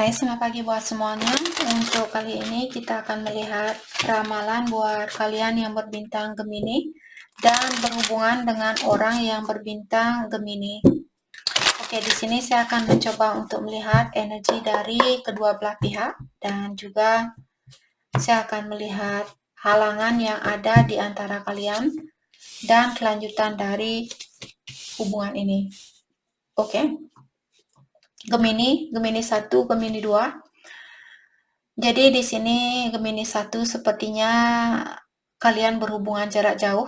Hai, selamat pagi buat semuanya. Untuk kali ini kita akan melihat ramalan buat kalian yang berbintang Gemini dan berhubungan dengan orang yang berbintang Gemini. Oke, di sini saya akan mencoba untuk melihat energi dari kedua belah pihak dan juga saya akan melihat halangan yang ada di antara kalian dan kelanjutan dari hubungan ini. Oke. Gemini 1, Gemini 2. Jadi di sini Gemini 1 sepertinya kalian berhubungan jarak jauh.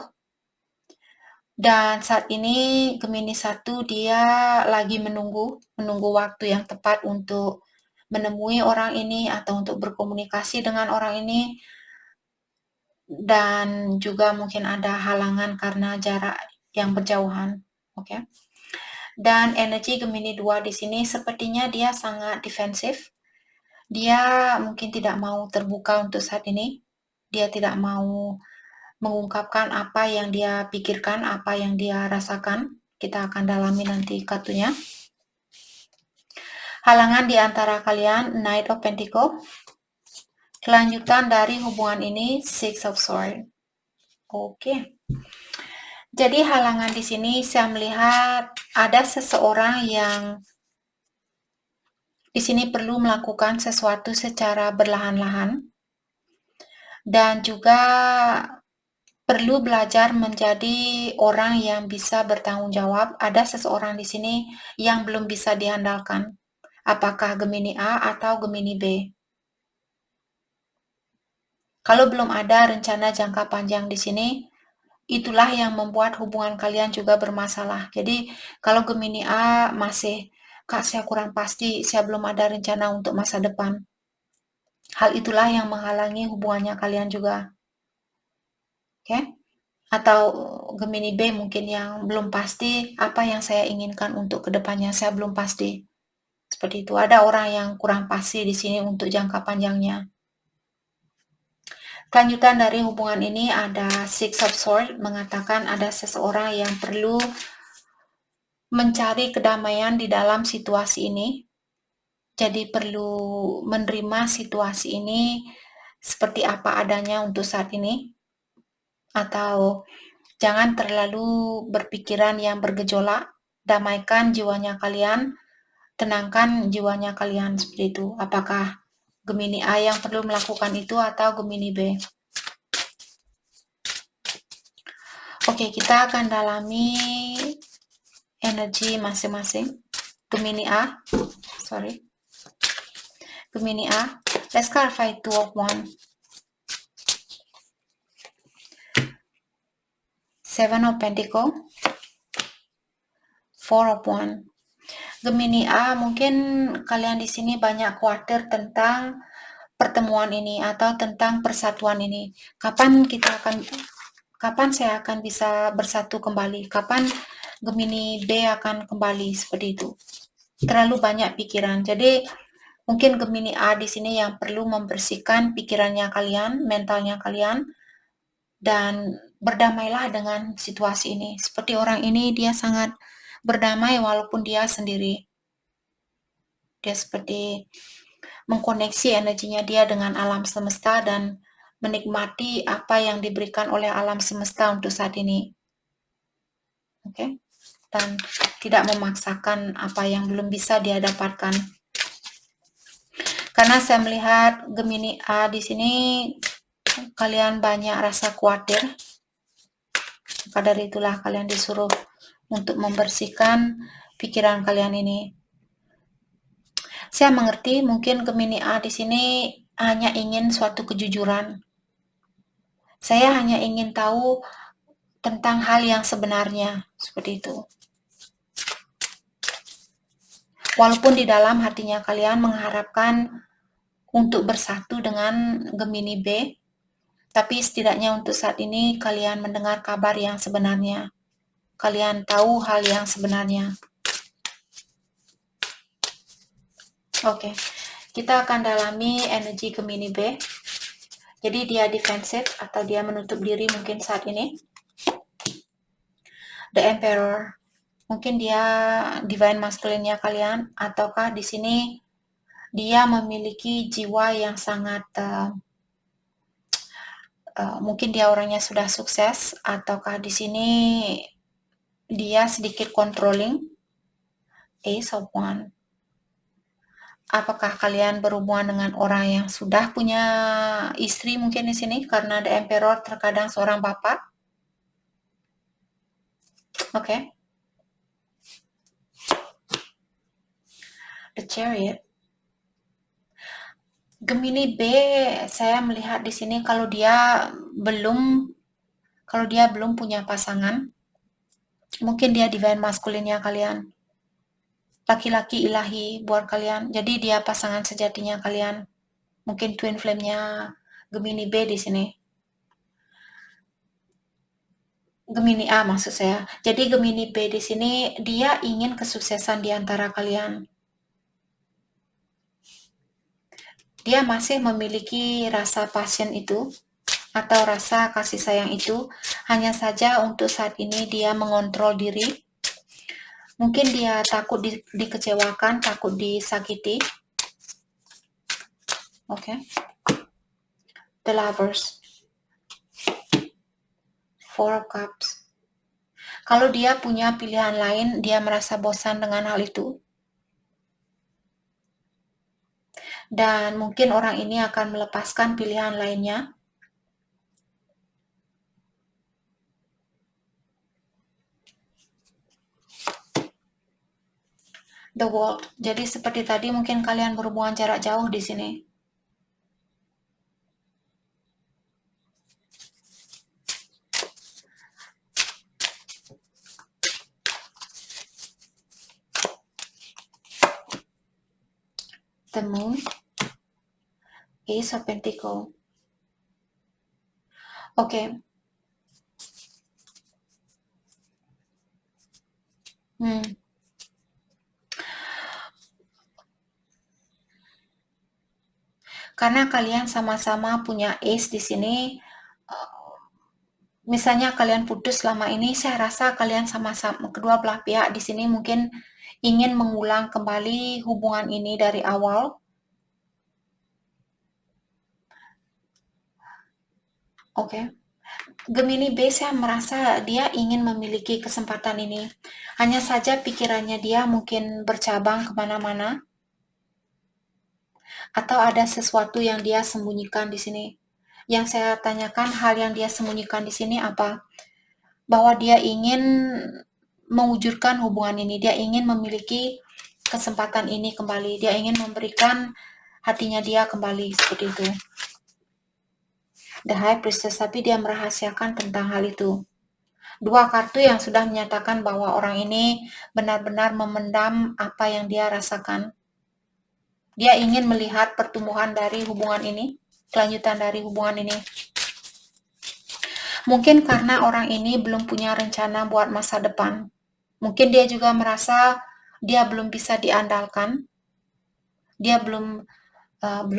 Dan saat ini Gemini 1 dia lagi menunggu waktu yang tepat untuk menemui orang ini atau untuk berkomunikasi dengan orang ini. Dan juga mungkin ada halangan karena jarak yang berjauhan. Oke. Dan energi Gemini 2 di sini sepertinya dia sangat defensif. Dia mungkin tidak mau terbuka untuk saat ini. Dia tidak mau mengungkapkan apa yang dia pikirkan, apa yang dia rasakan. Kita akan dalami nanti kartunya. Halangan di antara kalian, Knight of Pentacles. Kelanjutan dari hubungan ini, Six of Swords. Oke. Jadi halangan di sini saya melihat ada seseorang yang di sini perlu melakukan sesuatu secara berlahan-lahan dan juga perlu belajar menjadi orang yang bisa bertanggung jawab. Ada seseorang di sini yang belum bisa diandalkan. Apakah Gemini A atau Gemini B? Kalau belum ada rencana jangka panjang di sini, itulah yang membuat hubungan kalian juga bermasalah. Jadi kalau Gemini A masih, Kak saya kurang pasti, saya belum ada rencana untuk masa depan. Hal itulah yang menghalangi hubungannya kalian juga. Oke? Atau Gemini B mungkin yang belum pasti apa yang saya inginkan untuk kedepannya, saya belum pasti. Seperti itu. Ada orang yang kurang pasti di sini untuk jangka panjangnya. Kelanjutan dari hubungan ini ada Six of Swords mengatakan ada seseorang yang perlu mencari kedamaian di dalam situasi ini. Jadi perlu menerima situasi ini seperti apa adanya untuk saat ini. Atau jangan terlalu berpikiran yang bergejolak. Damaikan jiwanya kalian. Tenangkan jiwanya kalian seperti itu. Apakah Gemini A yang perlu melakukan itu atau Gemini B? Oke, kita akan dalami energi masing-masing. Gemini A, Gemini A. Let's clarify Two of Wands. Seven of Pentacles. Four of Wands. Gemini A, mungkin kalian di sini banyak khawatir tentang pertemuan ini atau tentang persatuan ini. Kapan saya akan bisa bersatu kembali? Kapan Gemini B akan kembali seperti itu? Terlalu banyak pikiran. Jadi mungkin Gemini A di sini yang perlu membersihkan pikirannya kalian, mentalnya kalian, dan berdamailah dengan situasi ini. Seperti orang ini dia sangat berdamai walaupun dia sendiri. Dia seperti mengkoneksi energinya dia dengan alam semesta dan menikmati apa yang diberikan oleh alam semesta untuk saat ini. Oke? Dan tidak memaksakan apa yang belum bisa dia dapatkan. Karena saya melihat Gemini A di sini kalian banyak rasa khawatir. Maka dari itulah kalian disuruh untuk membersihkan pikiran kalian ini. Saya mengerti mungkin Gemini A di sini hanya ingin suatu kejujuran. Saya hanya ingin tahu tentang hal yang sebenarnya, seperti itu. Walaupun di dalam hatinya kalian mengharapkan untuk bersatu dengan Gemini B, tapi setidaknya untuk saat ini kalian mendengar kabar yang sebenarnya. Kalian tahu hal yang sebenarnya. Oke, kita akan dalami energi Gemini B. Jadi dia defensif atau dia menutup diri mungkin saat ini. The Emperor. Mungkin dia divine masculine-nya kalian ataukah di sini dia memiliki jiwa yang sangat mungkin dia orangnya sudah sukses, ataukah di sini dia sedikit controlling. Ace of Wands. Apakah kalian berhubungan dengan orang yang sudah punya istri mungkin di sini, karena The Emperor terkadang seorang bapak. Oke. The Chariot. Gemini B, saya melihat di sini kalau dia belum punya pasangan, mungkin dia divine masculine-nya kalian. Laki-laki ilahi buat kalian. Jadi dia pasangan sejatinya kalian. Mungkin twin flame-nya Gemini B di sini. Gemini A maksud saya. Jadi Gemini B di sini dia ingin kesuksesan di antara kalian. Dia masih memiliki rasa passion itu atau rasa kasih sayang itu, hanya saja untuk saat ini dia mengontrol diri. Mungkin dia takut dikecewakan, takut disakiti. Oke. The Lovers. Four of Cups. Kalau dia punya pilihan lain, dia merasa bosan dengan hal itu. Dan mungkin orang ini akan melepaskan pilihan lainnya. The World. Jadi seperti tadi mungkin kalian berhubungan jarak jauh di sini. The Moon. Ace of Pentacles. Oke. Karena kalian sama-sama punya ace di sini, misalnya kalian putus selama ini, saya rasa kalian sama-sama kedua belah pihak di sini mungkin ingin mengulang kembali hubungan ini dari awal. Oke. Gemini B, saya merasa dia ingin memiliki kesempatan ini. Hanya saja pikirannya dia mungkin bercabang kemana-mana. Atau ada sesuatu yang dia sembunyikan di sini. Yang saya tanyakan, hal yang dia sembunyikan di sini apa? Bahwa dia ingin mewujudkan hubungan ini, dia ingin memiliki kesempatan ini kembali, dia ingin memberikan hatinya dia kembali, seperti itu. The High Priestess, tapi dia merahasiakan tentang hal itu. Dua kartu yang sudah menyatakan bahwa orang ini benar-benar memendam apa yang dia rasakan. Dia ingin melihat pertumbuhan dari hubungan ini, kelanjutan dari hubungan ini. Mungkin karena orang ini belum punya rencana buat masa depan. Mungkin dia juga merasa dia belum bisa diandalkan. Dia belum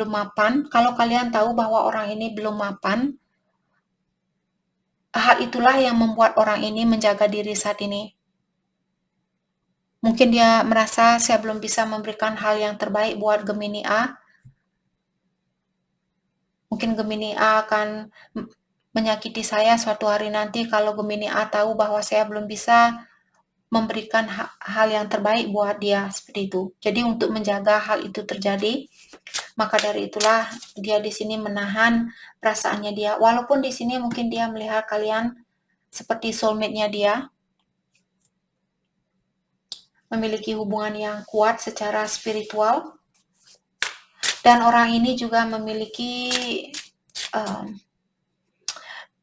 mapan. Kalau kalian tahu bahwa orang ini belum mapan, hal itulah yang membuat orang ini menjaga diri saat ini. Mungkin dia merasa saya belum bisa memberikan hal yang terbaik buat Gemini A. Mungkin Gemini A akan menyakiti saya suatu hari nanti kalau Gemini A tahu bahwa saya belum bisa memberikan hal yang terbaik buat dia, seperti itu. Jadi untuk menjaga hal itu terjadi, maka dari itulah dia di sini menahan perasaannya dia. Walaupun di sini mungkin dia melihat kalian seperti soulmate-nya dia, memiliki hubungan yang kuat secara spiritual, dan orang ini juga memiliki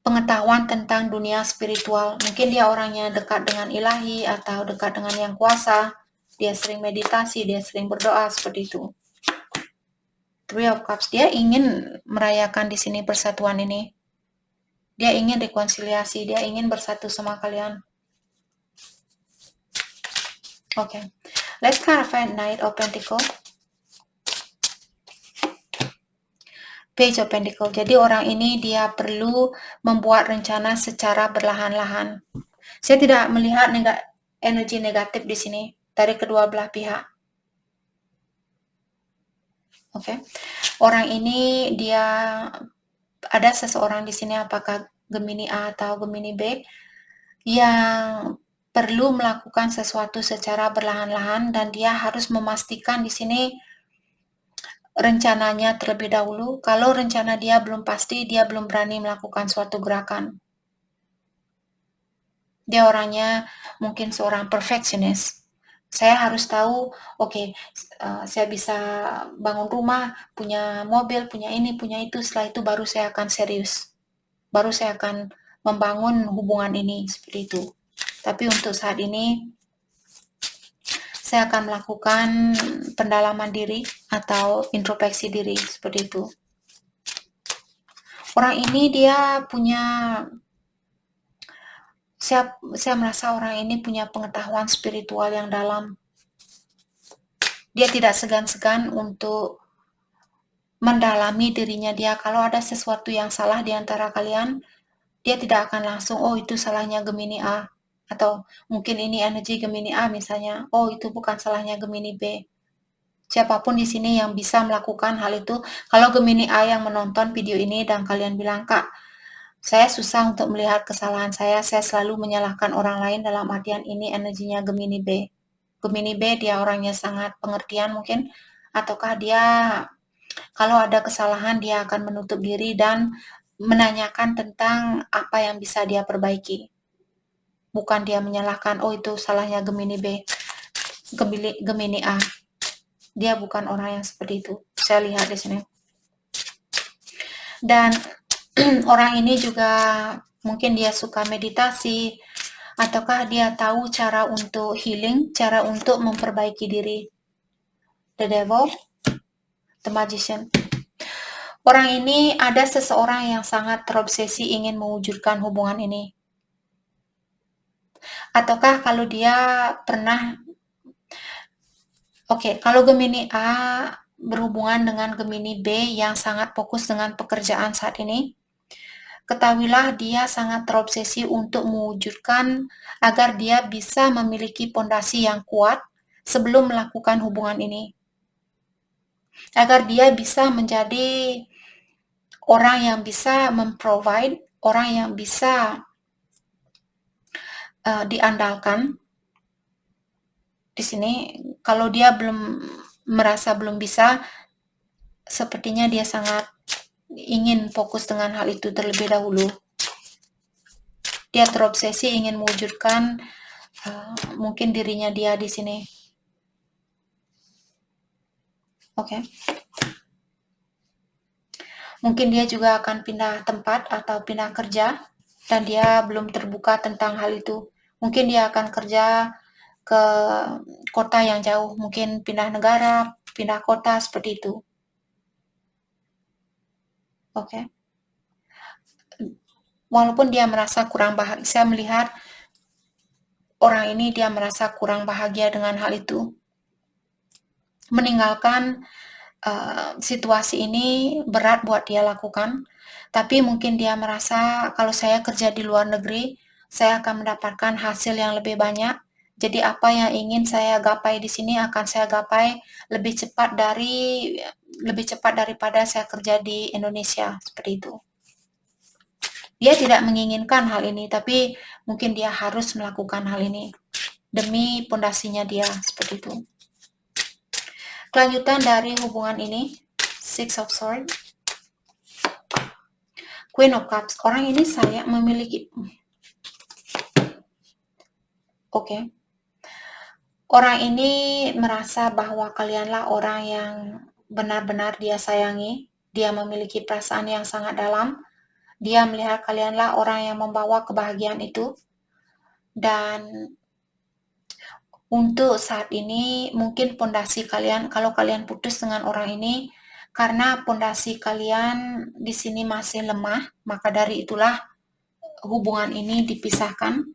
pengetahuan tentang dunia spiritual. Mungkin dia orangnya dekat dengan ilahi atau dekat dengan yang kuasa. Dia sering meditasi, dia sering berdoa, seperti itu. Three of Cups, dia ingin merayakan di sini persatuan ini. Dia ingin rekonsiliasi, dia ingin bersatu sama kalian. Oke. Let's clarify Knight of Pentacles. Page of Pentacles. Jadi orang ini dia perlu membuat rencana secara berlahan-lahan. Saya tidak melihat energi negatif di sini dari kedua belah pihak. Oke. Orang ini dia ada seseorang di sini, apakah Gemini A atau Gemini B, yang perlu melakukan sesuatu secara perlahan-lahan dan dia harus memastikan di sini rencananya terlebih dahulu. Kalau rencana dia belum pasti, dia belum berani melakukan suatu gerakan. Dia orangnya mungkin seorang perfectionist. Saya harus tahu, oke, saya bisa bangun rumah, punya mobil, punya ini, punya itu, setelah itu baru saya akan serius. Baru saya akan membangun hubungan ini, seperti itu. Tapi untuk saat ini, saya akan melakukan pendalaman diri atau introspeksi diri, seperti itu. Orang ini dia punya, saya merasa orang ini punya pengetahuan spiritual yang dalam. Dia tidak segan-segan untuk mendalami dirinya dia. Kalau ada sesuatu yang salah di antara kalian, dia tidak akan langsung, oh itu salahnya Gemini A. Atau mungkin ini energi Gemini A misalnya, oh itu bukan salahnya Gemini B. Siapapun di sini yang bisa melakukan hal itu, kalau Gemini A yang menonton video ini dan kalian bilang, Kak, saya susah untuk melihat kesalahan saya selalu menyalahkan orang lain, dalam artian ini energinya Gemini B. Gemini B dia orangnya sangat pengertian mungkin, ataukah dia kalau ada kesalahan dia akan menutup diri dan menanyakan tentang apa yang bisa dia perbaiki. Bukan dia menyalahkan, oh itu salahnya Gemini B, Gemini A. Dia bukan orang yang seperti itu. Saya lihat di sini. Dan orang ini juga mungkin dia suka meditasi, ataukah dia tahu cara untuk healing, cara untuk memperbaiki diri. The Devil, The Magician. Orang ini ada seseorang yang sangat terobsesi ingin mewujudkan hubungan ini. Ataukah kalau dia pernah, kalau Gemini A berhubungan dengan Gemini B yang sangat fokus dengan pekerjaan saat ini, ketahuilah dia sangat terobsesi untuk mewujudkan agar dia bisa memiliki pondasi yang kuat sebelum melakukan hubungan ini. Agar dia bisa menjadi orang yang bisa memprovide, orang yang bisa diandalkan. Di sini, kalau dia merasa belum bisa, sepertinya dia sangat ingin fokus dengan hal itu terlebih dahulu. Dia terobsesi ingin mewujudkan mungkin dirinya dia di sini. Oke. Mungkin dia juga akan pindah tempat atau pindah kerja dan dia belum terbuka tentang hal itu. Mungkin dia akan kerja ke kota yang jauh, mungkin pindah negara, pindah kota, seperti itu. Oke. Walaupun dia merasa kurang bahagia, saya melihat orang ini dia merasa kurang bahagia dengan hal itu. Meninggalkan situasi ini berat buat dia lakukan, tapi mungkin dia merasa kalau saya kerja di luar negeri, saya akan mendapatkan hasil yang lebih banyak. Jadi apa yang ingin saya gapai di sini akan saya gapai lebih cepat daripada saya kerja di Indonesia, seperti itu. Dia tidak menginginkan hal ini, tapi mungkin dia harus melakukan hal ini demi pondasinya dia, seperti itu. Kelanjutan dari hubungan ini, Six of Swords, Queen of Cups. Orang ini saya memiliki, orang ini merasa bahwa kalianlah orang yang benar-benar dia sayangi. Dia memiliki perasaan yang sangat dalam. Dia melihat kalianlah orang yang membawa kebahagiaan itu. Dan untuk saat ini mungkin pondasi kalian, kalau kalian putus dengan orang ini, karena pondasi kalian di sini masih lemah, maka dari itulah hubungan ini dipisahkan.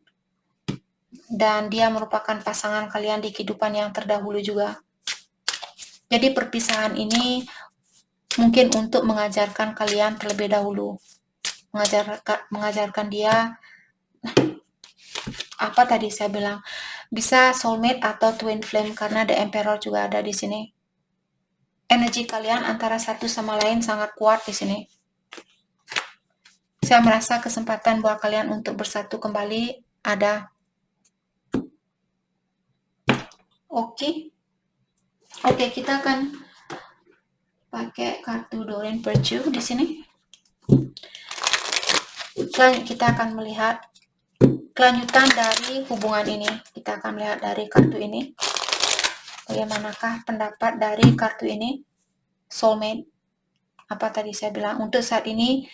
Dan dia merupakan pasangan kalian di kehidupan yang terdahulu juga. Jadi perpisahan ini mungkin untuk mengajarkan kalian terlebih dahulu. Mengajarkan dia, apa tadi saya bilang, bisa soulmate atau twin flame karena The Emperor juga ada di sini. energi kalian antara satu sama lain sangat kuat di sini. Saya merasa kesempatan buat kalian untuk bersatu kembali ada. Oke, kita akan pakai kartu Doreen Virtue di sini. Kita akan melihat kelanjutan dari hubungan ini. Kita akan melihat dari kartu ini. Bagaimanakah pendapat dari kartu ini? Soulmate. Apa tadi saya bilang? Untuk saat ini,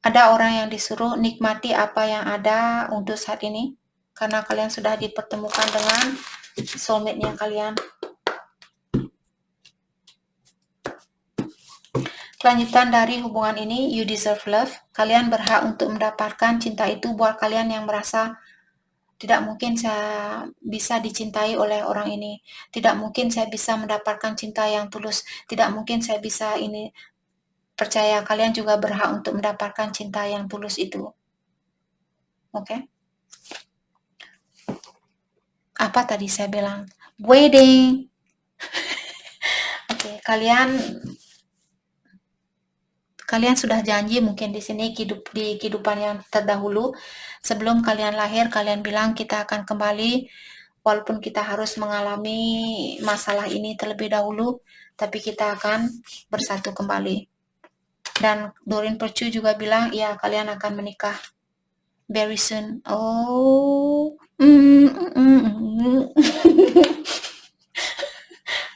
ada orang yang disuruh nikmati apa yang ada untuk saat ini. Karena kalian sudah dipertemukan dengan soulmate-nya kalian. Kelanjutan dari hubungan ini, you deserve love. Kalian berhak untuk mendapatkan cinta itu buat kalian yang merasa tidak mungkin saya bisa dicintai oleh orang ini. Tidak mungkin saya bisa mendapatkan cinta yang tulus. Tidak mungkin saya bisa ini. Percaya kalian juga berhak untuk mendapatkan cinta yang tulus itu. Oke? Apa tadi saya bilang? Wedding. Oke, kalian sudah janji mungkin di sini di kehidupan yang terdahulu, sebelum kalian lahir kalian bilang kita akan kembali walaupun kita harus mengalami masalah ini terlebih dahulu, tapi kita akan bersatu kembali. Dan Doreen Virtue juga bilang ya kalian akan menikah very soon. Oh.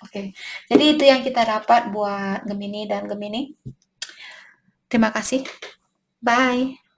Oke. Jadi itu yang kita dapat buat Gemini dan Gemini. Terima kasih. Bye.